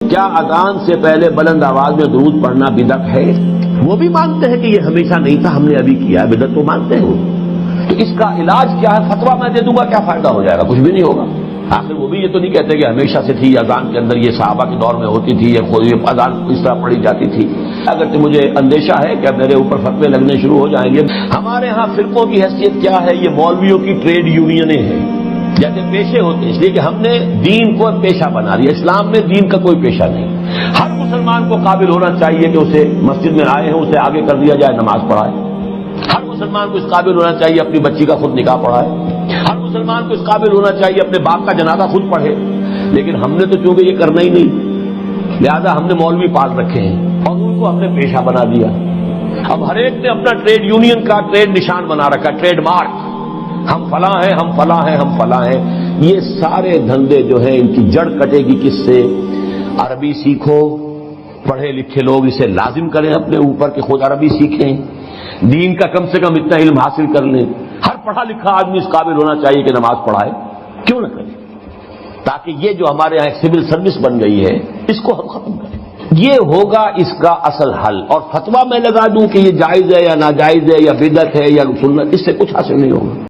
کیا اذان سے پہلے بلند آواز میں درود پڑھنا بدعت ہے؟ وہ بھی مانتے ہیں کہ یہ ہمیشہ نہیں تھا، ہم نے ابھی کیا ہے، بدعت تو مانتے ہیں وہ۔ تو اس کا علاج کیا ہے؟ فتویٰ میں دے دوں گا، کیا فائدہ ہو جائے گا؟ کچھ بھی نہیں ہوگا۔ آخر وہ بھی یہ تو نہیں کہتے کہ ہمیشہ سے تھی اذان کے اندر، یہ صحابہ کے دور میں ہوتی تھی، یہ اذان اس طرح پڑھی جاتی تھی۔ اگر مجھے اندیشہ ہے کہ میرے اوپر فتوے لگنے شروع ہو جائیں گے۔ ہمارے ہاں فرقوں کی حیثیت کیا ہے؟ یہ مولویوں کی ٹریڈ یونینیں ہیں، جیسے پیشے ہوتے ہیں، اس لیے کہ ہم نے دین کو پیشہ بنا دیا۔ اسلام میں دین کا کوئی پیشہ نہیں۔ ہر مسلمان کو قابل ہونا چاہیے کہ اسے مسجد میں آئے ہیں اسے آگے کر دیا جائے، نماز پڑھائے۔ ہر مسلمان کو اس قابل ہونا چاہیے اپنی بچی کا خود نکاح پڑھائے۔ ہر مسلمان کو اس قابل ہونا چاہیے اپنے باپ کا جنازہ خود پڑھے۔ لیکن ہم نے تو چونکہ یہ کرنا ہی نہیں، لہذا ہم نے مولوی پال رکھے ہیں اور ان کو ہم نے پیشہ بنا دیا۔ اب ہر ایک نے اپنا ٹریڈ یونین کا ٹریڈ نشان بنا رکھا، ٹریڈ مارک، ہم فلاں ہیں، ہم فلاں ہیں، ہم فلاں ہیں۔ یہ سارے دھندے جو ہیں ان کی جڑ کٹے گی کس سے؟ عربی سیکھو، پڑھے لکھے لوگ اسے لازم کریں اپنے اوپر کہ خود عربی سیکھیں، دین کا کم سے کم اتنا علم حاصل کر لیں۔ ہر پڑھا لکھا آدمی اس قابل ہونا چاہیے کہ نماز پڑھائے، کیوں نہ کرے؟ تاکہ یہ جو ہمارے یہاں ایک سول سروس بن گئی ہے اس کو ہم ختم کریں۔ یہ ہوگا اس کا اصل حل۔ اور فتویٰ میں لگا دوں کہ یہ جائز ہے یا ناجائز ہے یا بدعت ہے یا سنت، اس سے کچھ حاصل نہیں ہوگا۔